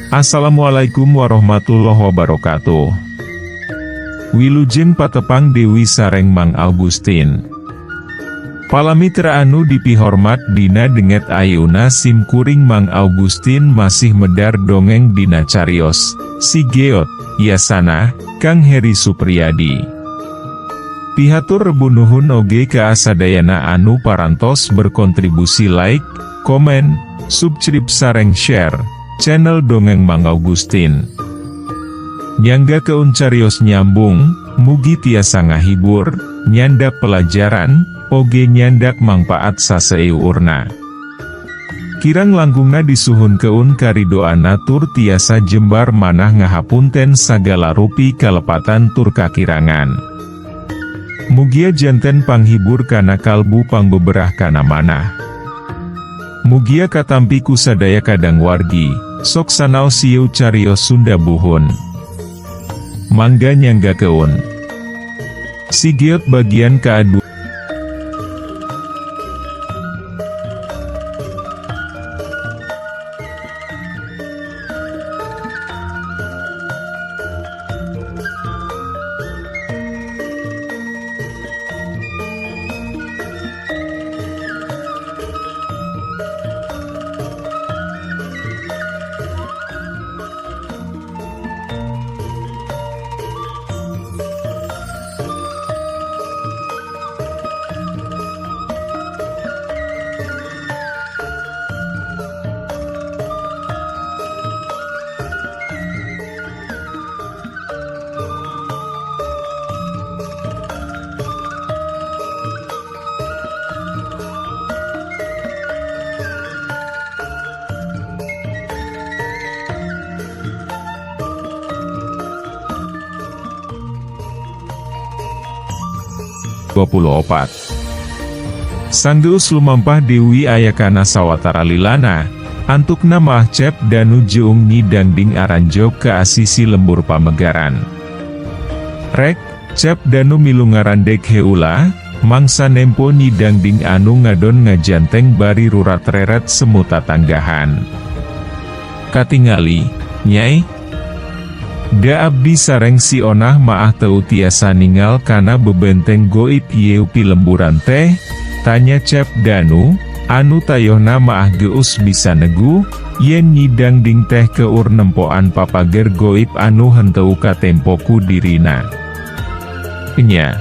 Assalamualaikum warahmatullahi wabarakatuh. Wilujeng patepang Dewi sareng Mang Augustin. Palamitra anu dipihormat dina denget ayeuna simkuring Mang Augustin masih medar dongeng dina carios Si Geot, Yasana, Kang Heri Supriyadi. Pihatur rebunuhun oge ka asadayana anu parantos berkontribusi like, komen, subscribe sareng share channel Dongeng Mang Augustin. Nyangga keun carios nyambung, mugi tiasa ngahibur, nyandak pelajaran, oge nyandak mangpaat saseurna. Kirang langgungna disuhun keun karidoana tur tiasa jembar manah ngahapunten sagala rupi kalepatan tur kakirangan. Mugia janten panghibur kana kalbu pangbeberah kana manah. Mugia katampi ku sadaya kadang wargi, sok sanau siu carios Sunda buhun. Mangga nyangga keun. Si Geot bagian ke-2. Sanggeus lumampah Dewi ayakana sawatara lilana, antukna mah Cep Danu jeung nyidangding aranjog ke asisi lembur pamegaran. Rek, Cep Danu milu ngarandek heula, mangsa nempo nyidangding anu ngadon ngajanteng bari rurat reret semuta tanggahan. Katingali, Nyai, da abdi sareng si onah maah teu tiasa ningal kana bebenteng goib yeu pi lemburan teh, tanya Cep Danu, anu tayohna maah geus bisa negu, yen nyidangding teh keur nempoan papager goib anu henteu katempoku dirina. Nya.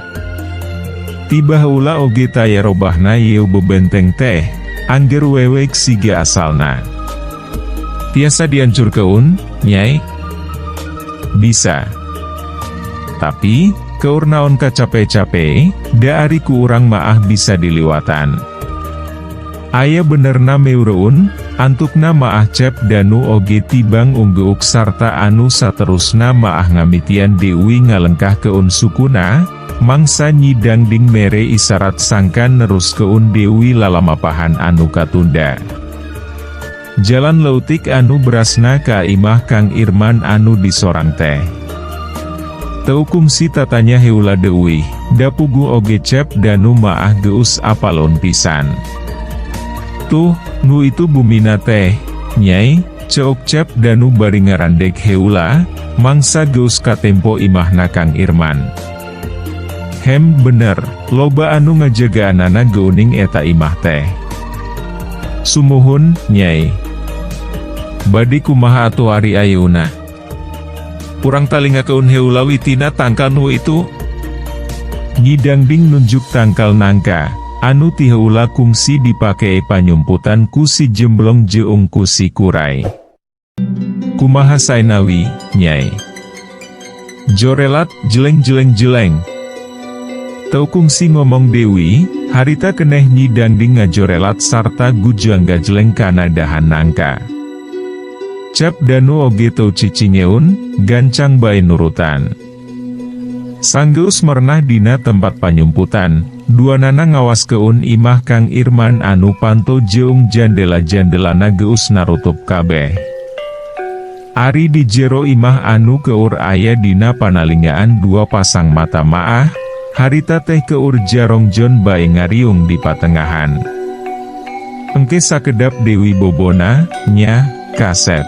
Tiba heula oge taya robahna yeu bebenteng teh, angger wewek siga asalna. Tiasa diancur keun, Nyai? Bisa. Tapi, keur naon kacape-cape, da ari ku urang maah bisa diliwatan. Aya benerna meureun, antukna maah Cep Danu oge tibang unggeuk sarta anu saterusna maah ngamitian Dewi ngalengkah keun sukuna, mangsa nyidangding mere isarat sangkan nerus keun Dewi lalamapahan anu katunda. Jalan leutik anu berasna ka imah Kang Irman anu disorang teh. Teu kungsi tatanya heula Dewi, dapugu oge Cep Danu maah geus apalon pisan. Tuh, nu itu bumina teh, Nyai, ceuk Cep Danu bari ngarandek heula, mangsa geus katempo imahna Kang Irman. Hem bener, loba anu ngajagaanana geuning eta imah teh. Sumuhun, Nyai. Badi kumaha atuh ari ayeuna? Urang talinga keun heula witina tangkal nu itu. Nyidangding nunjuk tangkal nangka, anu ti heula kungsi dipake panyumputan ku si jemblong jeung ku si kurai. Kumaha saenawi, Nyai? Jorelat, jeleng. Teu kungsi ngomong Dewi, harita keneh nyidangding ngajorelat sarta gujangga jeleng kana dahan nangka. Cep Danu oge teu cicingeun, gancang bae nurutan. Sanggeus merenah dina tempat panyumputan, duanana ngawas keun imah Kang Irman anu panto jeung jandela-jandelana geus narutup kabeh. Ari di jero imah anu keur aya dina panalingaan dua pasang mata maah, harita teh keur jarongjon bae ngariung di patengahan. Engke sakedap Dewi bobona, nya, kaset.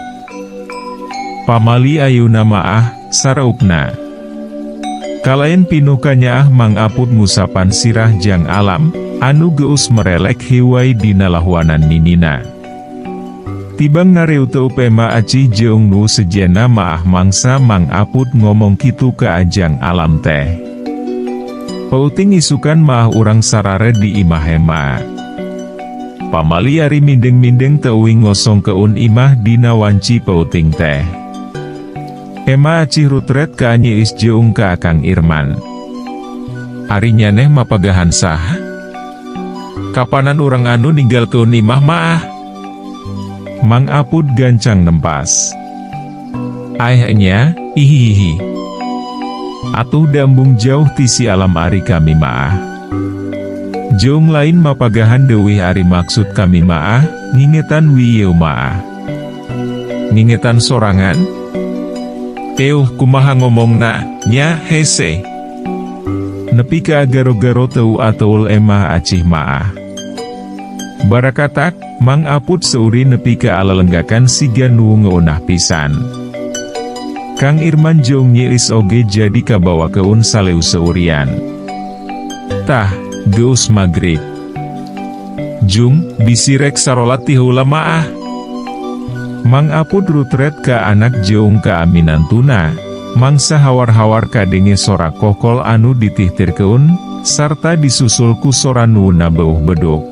Pamali ayeuna maah, saraupna. Kalayan pinukanya Mang Aput ngusapan sirah jang alam, anu geus merelek hiwai dina lahuanan ninina. Tibang ngareu teu pema aci jeung nu sejena maah mangsa Mang Aput ngomong kitu ke ajang alam teh. Pauting isukan maah urang sarare di imah hema. Pamali ari mindeng-mindeng teuing ngosong keun imah dina wanci pauting teh. Ema acih rutret ka nyiis jeung ka Kang Irman. Ari nyaneh mapagahan sah. Kapanan urang anu ninggal keun imah maah? Mang Aput gancang nempas. Ayahnya, ihihi. Atuh dambung jauh tisi alam ari kami maah. Jeung lain mapagahan deuwih ari maksud kami maah, ngingetan wiyeu maah. Ngingetan sorangan? Kumaha ngomongna, nya hese. Nepi ka garo-garo teu ataul emah acih maah. Barakatak, Mang Aput seuri nepi ka alalenggakan siga nu ngeunah pisan. Kang Irman jeung nyiis oge jadi kabawa keun saleu seurian. Tah, geus magrib. Jung, bisirek sarolat ti heula maah. Mang Aput rutret ka anak jeung ka aminantuna, mangsa hawar-hawar kadenge sora kokol anu ditihtirkeun, sarta disusul ku sora nu nabeuh beduk.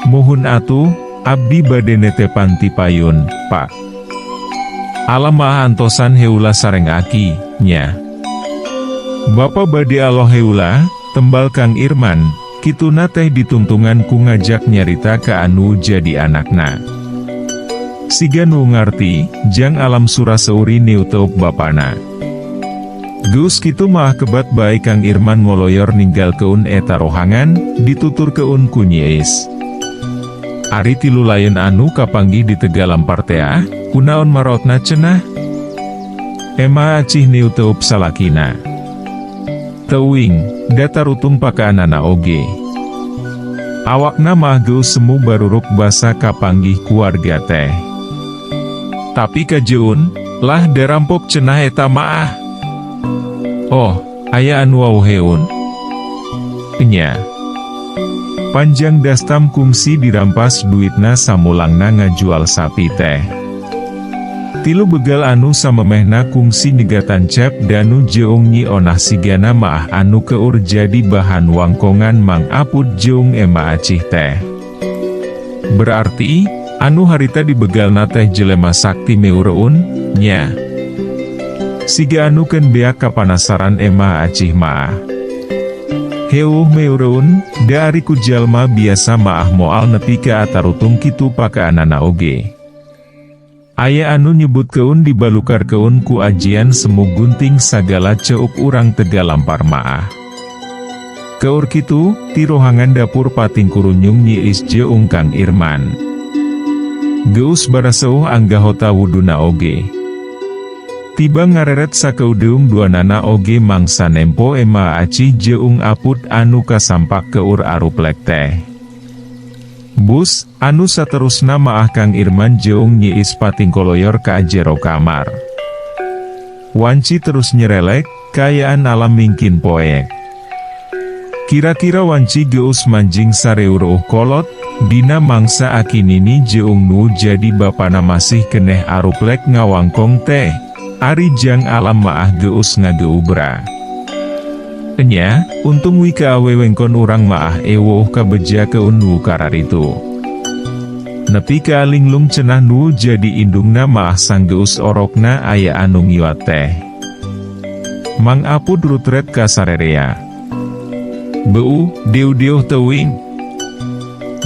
Muhun atuh, abdi bade netepan ti payun, Pak. Alam mah antosan heula sareng aki, nya. Bapa bade aloh heula, tembal Kang Irman, kituna teh ditungtungan ku ngajak nyarita ka anu jadi anakna. Siga nu ngarti, jang alam surah seuri niu teup bapana. Geus kitu mah kebat bae Kang Irman ngoloyor ninggal keun eta rohangan, ditutur keun ku nyiis. Ari tilu lain anu kapanggih di Tegalampar teh, kunaon marotna cenah? Ema acih niu teup salakina. Teuing, datarutung pakaanana oge. Awakna mah geus semu baruruk basa kapanggih keluarga teh. Tapi kajeun, lah darampok cenah eta maah. Oh, aya anu wauheun. Nya. Panjang dastam kungsi dirampas duitna samulangna ngajual sapi teh. Tilu begal anu samemehna kungsi nyegatan Cep Danu jeung nyi onah sigana maah anu keur jadi bahan wangkongan Mang Aput jeung ema acih teh. Berarti, anu harita dibegalna teh jelema sakti meureun, nya. Siga anu ken beak kapanasaran ema acih maah. Heuh meureun, da ari ku jalma biasa maah moal nepi ka atarutung kitu pakaanana oge. Aya anu nyebut keun dibalukar keun ku ajian semu gunting sagala ceup urang Tegalampar maah. Keur kitu, ti rohangan dapur pating kurunyung nyiis jeung Kang Irman. Geus baraseuh anggahota wuduna oge. Tiba ngareret sakeudeung duanana oge mangsa nempo ema acih jeung Aput anu kasampak keur aruplek teh. Bus, anu saterusna maah Kang Irman jeung nyiis pating koloyor ka jero kamar. Wanci terus nyerelek, kayaan alam mingkin poek. Kira-kira wanci geus manjing sareuruh kolot, dina mangsa akinini jeung nu jadi bapana masih keneh aruplek ngawangkong teh. Ari jang alam maah geus ngageubra. Enya, untung wika awewengkon urang maah ewoh kabeja keun nu kararitu. Nepi ka linglung cenah nu jadi indungna maah sanggeus orokna aya anu ngiwat teh. Mang Apud rutret ka sarerea. Beu, dieu-dieu teuing.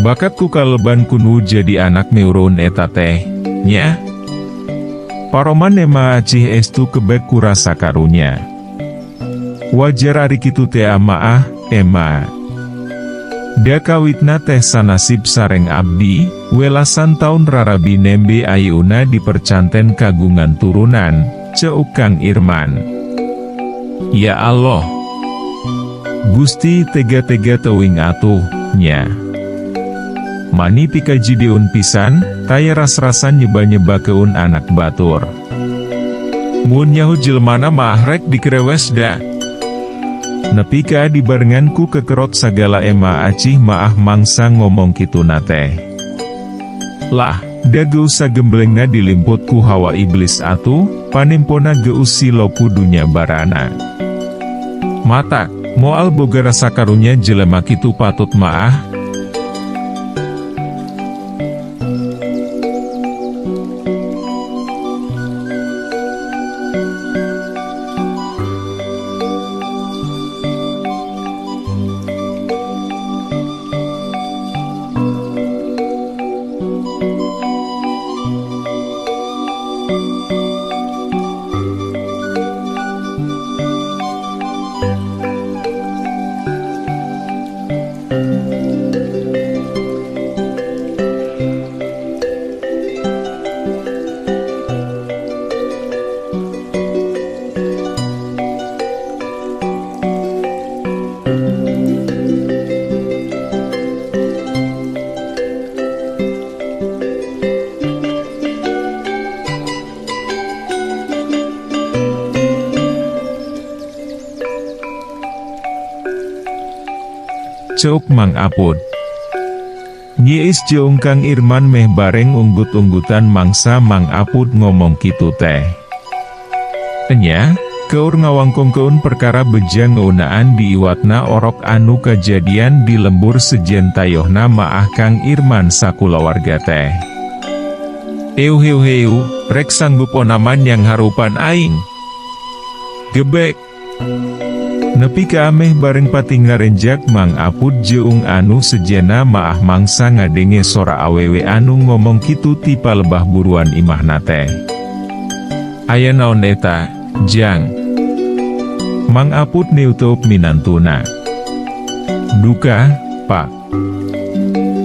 Bakat ku kaleban kunu jadi anak meureun eta teh, nya. Paroman ema acih estu kebek kurasa karunya. Wajar ari kitu teh amaah, ema. Da kawitna teh sanasib sareng abdi, welasan taun rarabi nembe ayeuna dipercanten kagungan turunan, ceuk Kang Irman. Ya Allah, Gusti tega-tega teuing atuh, nya. Mani pikaji deun pisan, taya ras-rasan nyeba-nyeba keun anak batur. Mun nyaho jelmana mah rek dikerewes da. Nepi ka dibarengan ku kekerot sagala ema acih maah mangsa ngomong kitu nate. Lah, da geus sagemblengna dilimput ku hawa iblis atuh, panimpona geus siloku dunya barana. Matak, moal boga rasa karunya jelema kitu patut maah. Ceuk Mang Apud. Nyiis jeung Kang Irman meh bareng unggut-unggutan mangsa Mang Apud ngomong kitu teh. Enya, keur ngawangkongkeun perkara beja ngeunaan diiwatna orok anu kajadian di lembur sejen tayohna maah Kang Irman sakulawarga teh. Heu, rek sanggup onaman yang harupan aing. Gebek. Nepi ka ameh bareng patingarenjak Mang Apud jeung anu sejena maah mangsa ngadenge sora awewe anu ngomong kitu ti palebah buruan imahna teh. Aya naon eta, Jang? Mang Apud niutup minantuna. Duka, Pak.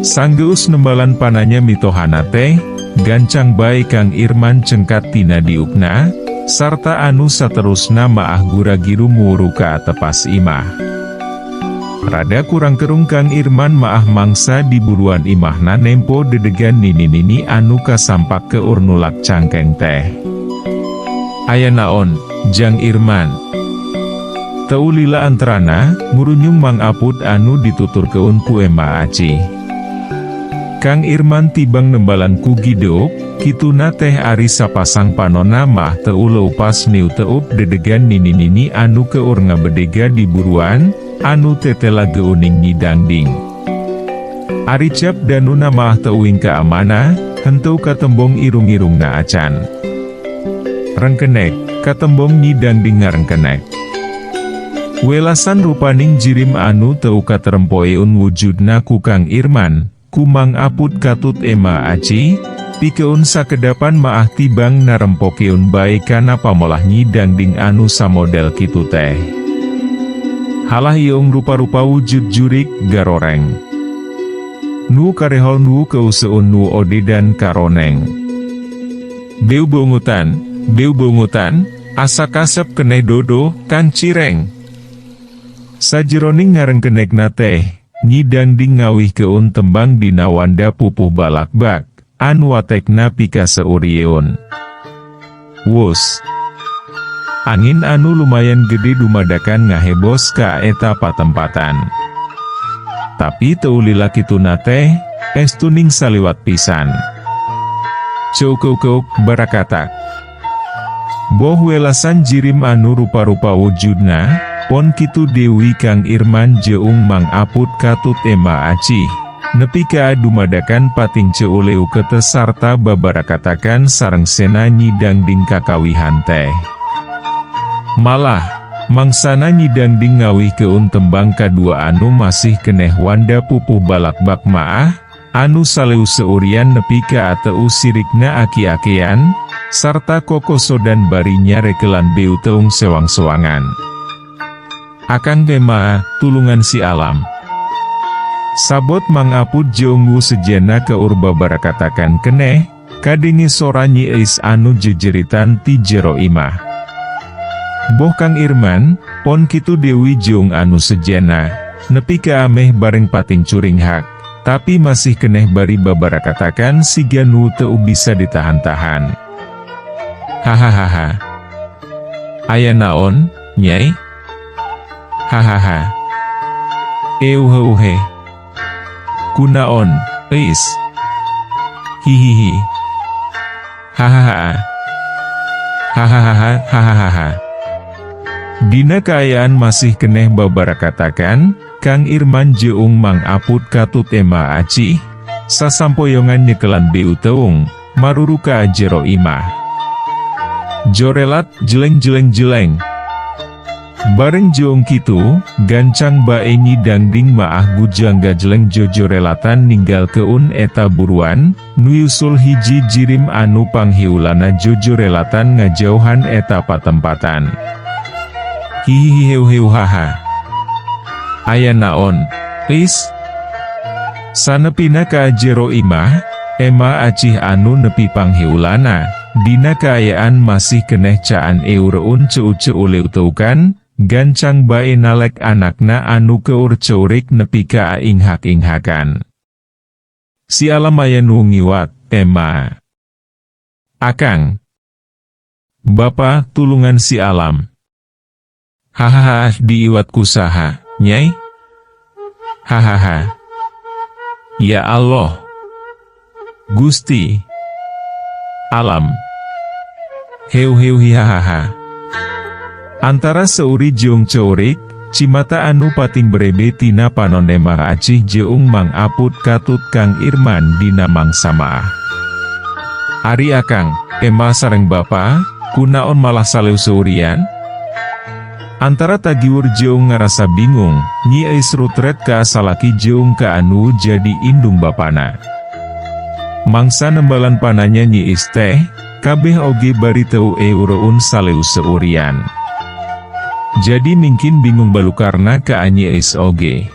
Sanggeus nembalan pananya mitohana teh, gancang bae Kang Irman cengkat tina diukna, sarta anu saterusna maah gura-giru muru ka tepas imah. Rada kurang kerung Kang Irman maah mangsa di buruan imahna nempo dedegan nini-nini anu kasampak ke urnulak cangkeng teh. Aya naon, Jang Irman? Teu lila antarana, ngurunyung Mang Apud anu ditutur keun ku ema aci. Kang Irman tibang nembalan ku gidok, kituna teh ari sapasang panona mah teu leupas niu teup dedegan nini-nini anu keur ngabedega di buruan, anu tetela geuning nyidangding. Ari cap danuna mah teuing ka amana, henteu katembong irung-irungna acan. Rengkenek, katembong nyidangding ngarengkenek. Welasan rupaning jirim anu teu katerempoeun wujudna ku Kang Irman, ku Mang Apud katut ema aci, pikeun sakedapan maah tibang narempokeun bae kana pamolah nyidangding anu samodel kitu teh. Halah ieu rupa-rupa wujud jurik garoreng. Nu karehol nu keuseun nu odedan karoneng. Beu bungutan, asa kasep keneh dodo, kan cireng. Sajeroning ngarengkenekna teh, nyidangding ngawih keun tembang dina wanda pupuh balakbak, an watekna pika seurieun. Wus. Angin anu lumayan gede dumadakan ngahebos ka eta patempatan. Tapi teu lila kituna teh, estuning saliwat pisan. Ceuk-ceuk barakatak. Boh welasan jirim anu rupa-rupa wujudna, pon kitu Dewi Kang Irman jeung Mang Aput katut ema aci. Nepi ka dumadakan pating ceuleu kete sarta babarakatakan sareng sena nyidang ding kakawihan teh. Malah, mangsana nyidang ding ngawih keun tembang kadua anu masih keneh wanda pupuh balak-bak maah, anu saleu seurian nepi ka ateu sirikna aki-akian, sarta kokoso dan barinya rekelan beu teung sewang-sewangan. Akang tema, tulungan si alam. Sabot Mang Aput jeunggu sejena ke urba barakatakan keneh, kadingi soranyi eis anu jejeritan ti jero imah. Boh Kang Irman, pon kitu Dewi jeung anu sejena, nepi ka ameh bareng pating curing hak, tapi masih keneh bari babarakatakan si ganu teu bisa ditahan-tahan. Hahaha. Aya naon, Nyai? Hahaha. Euheuhe. Kunaon, eis? Hihihi. Hahaha. Hahaha, hahaha. Dina kaayaan masih keneh babarakatakan, Kang Irman jeung Mang Aput katut ema aci, sasampoyongan nyekelan beu teung, maruru ka jero imah. Jorelat jeleng-jeleng-jeleng. Bareng jeung kitu, gancang bae nyidang ding maah bujangga jeleng jojorelatan ninggal keun eta buruan, nuyusul hiji jirim anu panghiulana jojorelatan ngajauhan eta patempatan. Hihihihiu haha. Aya naon, eis? Sanepina ka jero imah, ema acih anu nepi panghiulana, dina kaayaan masih keneh caan eureun ceu-ceuleu teukan, gancang bae nalek anakna anu keur ceurik nepi ka inghak-inghakan. Si alam aya nu ngiwat, ema. Akang. Bapa, tulungan si alam. Hahaha, diiwat kusaha, Nyai? Hahaha. Ya Allah. Gusti. Alam. Heu hahaha. Antara seuri jeung ceurik, cimata anu pating berebe tina panondemah acih jeung Mang Aput katut Kang Irman dina mangsamaah. Ari akang, ema sareng bapa, kunaon malah saleu seurian? Antara tagiur jeung ngarasa bingung, nyi eis rutret ka salaki jeung ka anu jadi indung bapana. Mangsa nembalan pananya nyi eis teh, kabeh oge bari teu eureun saleu seurian. Jadi mungkin bingung balukarna ka nyi eis oge.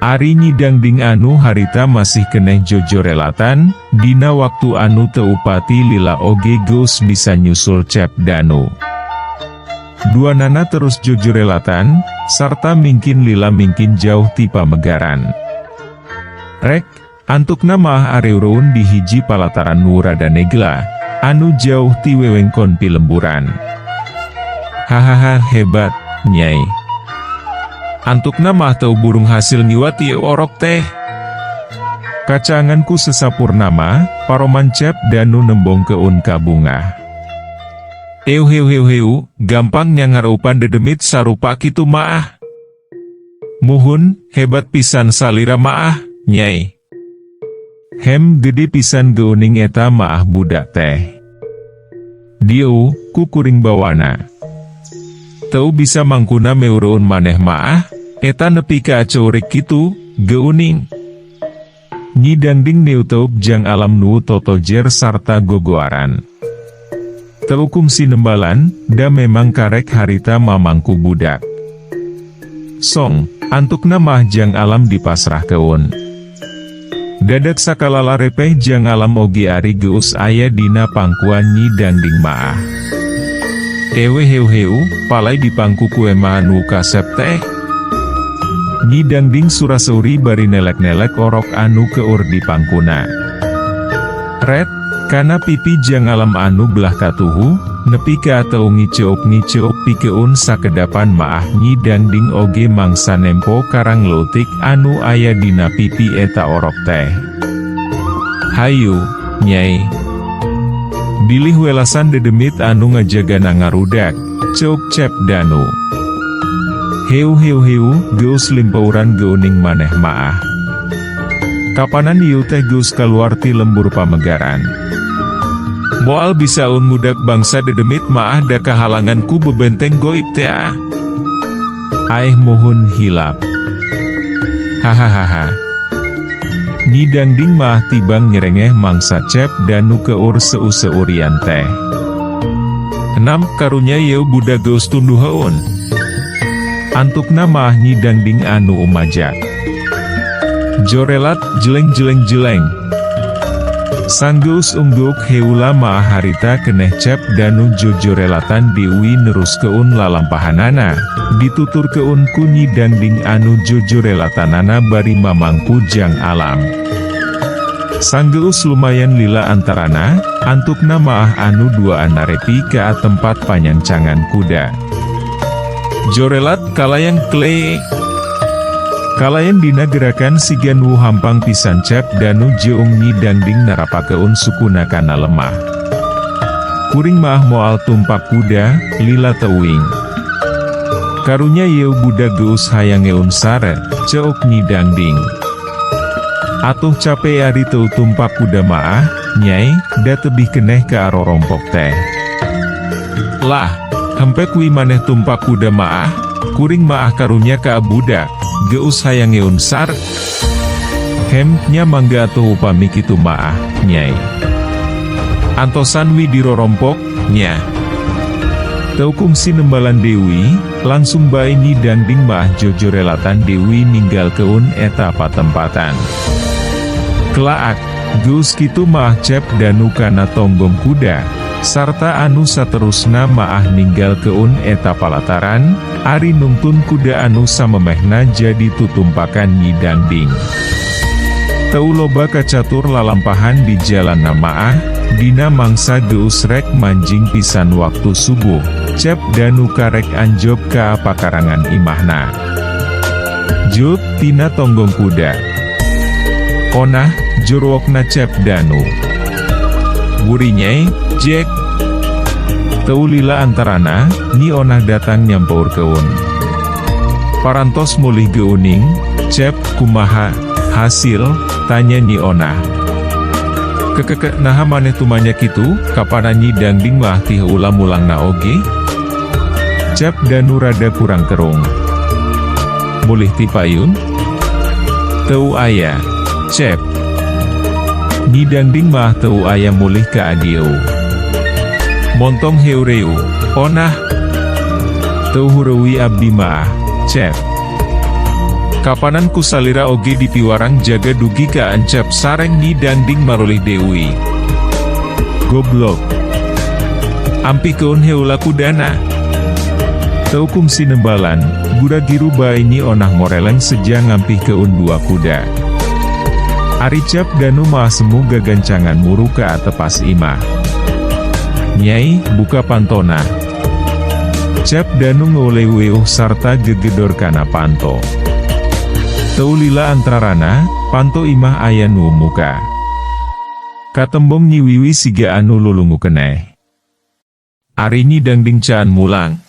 Ari nyidang ding anu harita masih keneh jojorelatan, dina waktu anu teupati lila oge geus bisa nyusul Cep Danu. Dua nana terus jojorelatan, sarta mungkin lila mungkin jauh ti pamegaran. Rek, antukna mah areureun di hiji palataran nu rada negla, anu jauh ti wewengkon pilemburan. Hahaha hebat, Nyai. Antukna mah teu burung hasil ngiwat ieu orok teh. Kacanganku sesapurnama, paroman Cep Danu nembong keun kabunga. Heu, gampang nyangarupan dedemit sarupa kitu maah. Muhun, hebat pisan salira maah, Nyai. Hem gede pisan geuning eta maah budak teh. Dieu, kukuring bawana. Teu bisa mangkuna meureun maneh maah, eta nepi ka acorik kitu, geuning. Nyi Dangding neutup jang alam nu totojer sarta gogoaran. Teu kumsi nembalan, da memang karek harita mamangku budak. Song, antukna mah jang alam dipasrah keun. Dadak sakalala repeh jang alam ogi ari geus aya dina pangkuan Nyi Dangding maah. Ewe heu palai di pangku kue manu kasep teh. Nyi Dangding suraseuri bari nelek-nelek orok anu keur di pangkuna. Red, kana pipi jang alam anu belah katuhu, nepi ka teu ngiceup pikeun sakedapan maah Nyi Dangding oge mangsa nempo karang leutik anu aya dina pipi eta orok teh. Hayu, Nyai. Bilih welasan dedemit anu ngajagana ngarudak, ceuk Cep Danu. Heu, geus limpauran geuning maneh maah. Kapanan ieu teh geus kaluar ti lembur pamegaran. Moal bisaun mudak bangsa dedemit maah da kahalangan ku bebenteng goib teh ah. Aih mohon hilap. Hahaha. Nyi Dangding mah tibang nyerengeh mangsa Cep Danu keur seu-seurian teh. Enam karunya yeu budak geus tunduh heun. Antukna mah Nyi Dangding anu umajak. Jorelat jeleng. Sanggeus ungguk heula mah harita keneh Cep Danu jojorelatan Dewi neruskeun lalampahanana, dituturkeun ku Nyi Dangding anu jojorelatanana bari mamangku jang alam. Sanggeus lumayan lila antarana, antukna maah anu duaan arepi ka tempat panyangcangan kuda. Jorelat kalayang kle. Kalayan dina gerakan siga nu hampang pisan Cep Danu jeung Nyi Dangding narapakeun sukuna kana lemah. Kuring mah moal tumpak kuda, lila teuing. Karunya yeu budak geus hayang ngeun sare, ceuk Nyi Dangding. Atuh cape ari teu tumpak kuda maah, Nyai, da tebih keneh ka arorompok teh. Lah, hempek wi maneh tumpak kuda maah, kuring maah karunya ka budak. Geus hayang ngeun sar. Nya mangga atuh upami kitu maah, Nyai. Antosan wi dirorompok, nya. Teu kungsi nembalan Dewi, langsung bae Nyi Dangding maah jojorelatan Dewi ninggalkeun eta patempatan. Kelaak, geus kitu maah Cep Danu kana tonggong kuda, sarta anu saterusna maah ninggalkeun eta palataran, ari nungtun kuda anu samemehna jadi tutumpakan Nyi Dangding. Teu loba kacatur lalampahan di jalanna maah, dina mangsa geus rek manjing pisan waktu subuh, Cep Danu karek anjop ka pakarangan imahna. Jup tina tonggong kuda. Onah, jorwokna Cep Danu. Burinyai, Jack. Teu lila antarana, Nyi Onah datang nyampaurkeun. Parantos mulih geuning, Cep, kumaha, hasil, tanya Nyi Onah. Kekeke naha maneh tumanya kitu, kapana Nyi Dangding mah ti heula mulangna oge? Cep Danu rada kurang kerung. Mulih ti payun? Teu aya, Cep. Nyi Dangding mah teu aya mulih ka adieu. Montong heureu, Onah. Teu hureui abdi mah, Cep. Kapanan ku salira oge dipiwarang jaga dugi ka ancep sareng Nyi Dangding marulih Dewi. Goblok. Ampikeun heula kudana. Teu kungsi nembalan, gura-giru bae Nyi Onah ngoreleng seja ngampihkeun dua kuda. Ari Cep Danu mah semu gagancangan muru ka atepas imah. Nyai, buka pantona. Cep Danu ngoleweuh sarta gegedor kana panto. Teu lila antarana, panto imah aya nu muka. Katembong Nyi Wiwi siga anu lulungu keneh. Ari Nyi Dangding can mulang.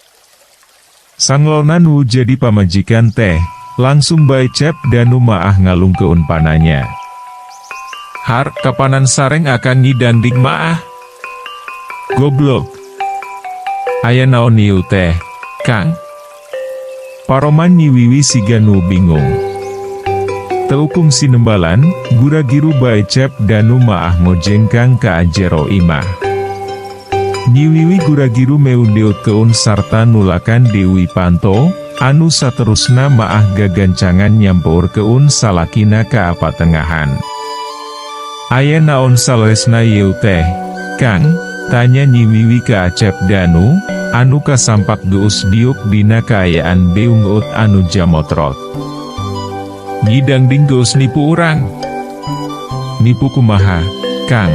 Sanglona nu jadi pamajikan teh, langsung bae Cep Danu maah ngalungkeun pananya. Har, kapanan sareng akan ngidangding maah? Goblok. Aya naon ieu teh, Kang? Paroman Nyi Wiwi siga nu bingung. Teukum sinembalan, gura-giru bae Cep Danu maah ngojengkang ka jero imah. Nyi Wiwi gura-giru meundeut keun sarta nulakan Dewi Panto, anu saterusna maah gagancangan nyampur keun salakina ka patengahan. Aya naon salesna ieu teh, Kang? Tanya Nyi Wiwi ka Cep Danu, anu kasampak geus diuk dina kaayaan beungeut anu jamotrot. Ngidangding geus nipu urang. Nipu kumaha, Kang?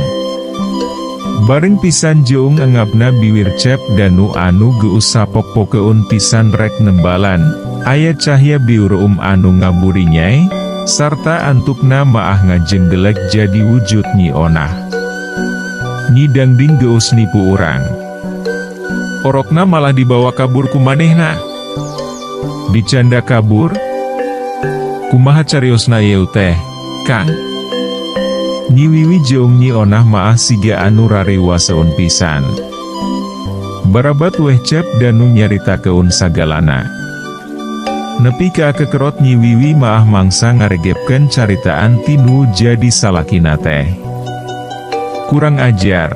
Bareng pisan jeung engapna bibir Cep Danu anu geus sapok-pokeun pisan rek nembalan, aya cahya biur anu ngaburi nyai, sarta antukna maah ngajenggelek jadi wujud Nyi Onah. Ngidangding geus nipu urang. Orokna malah dibawa kabur ku manehna. Dicanda kabur? Kumaha cariosna ieu teh, Kang? Nyi Wiwi jeung Nyi Onah maah siga anu rarewaseun pisan. Barabat weh Cep Danu nyaritakeun sagalana. Nepi ka kekerot Nyi Wiwi maah mangsa ngaregepkeun caritaan tinu jadi salakina teh. Kurang ajar.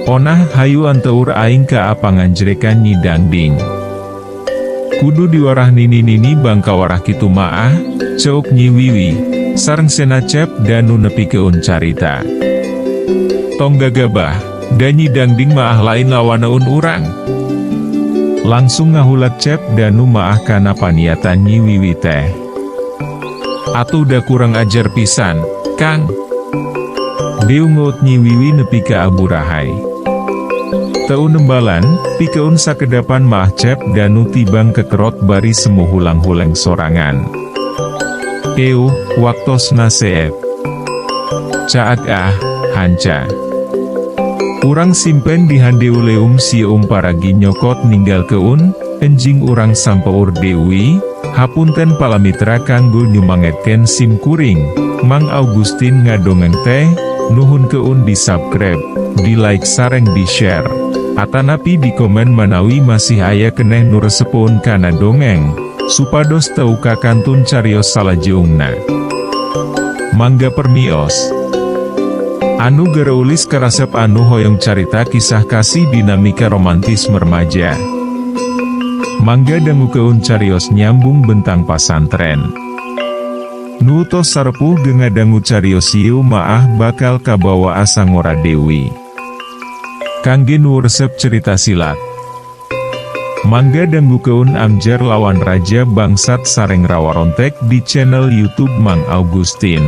Onah hayu anteur aing ka panganjrekan nyidangding. Kudu diwarah nini-nini bangka warah kitu maah, ceuk Nyi Wiwi, sareng sena Cep Danu nepikeun carita. Tong gagabah, da nyidangding maah lain lawaneun urang. Langsung ngahulat Cep Danu maah kana paniatan Nyi Wiwi teh. Atuh da kurang ajar pisan, Kang. Beungeut Nyi Wiwi nepi ka Aburahai. Teu nembalan, pikeun sakedapan maah Cep Danu tibang kekerot bari semu hulang-huleng sorangan. Euh, waktosna seep. Caag hanca. Urang simpen di handeuleum sieum paragi nyokot ninggal keun, enjing urang sampeur Dewi, hapunten palamitra kanggo nyumangetken sim kuring, Mang Augustin ngadongeng teh, nuhun keun di subscribe, di like sareng di share. Atanapi di komen manawi masih aya keneh nu resepun kana dongeng, supados teu kakantun carios salajeungna. Mangga permios. Anu gereulis karasep anu hoyong carita kisah kasih dinamika romantis remaja. Mangga dangukeun carios nyambung bentang pasantren. Nu tos sarepuh gengadangu carios ieu maah bakal kabawa asa ngora Dewi. Kangge nu resep cerita silat. Mangga dangukeun amjar lawan Raja Bangsat sareng Rawarontek di channel YouTube Mang Augustin.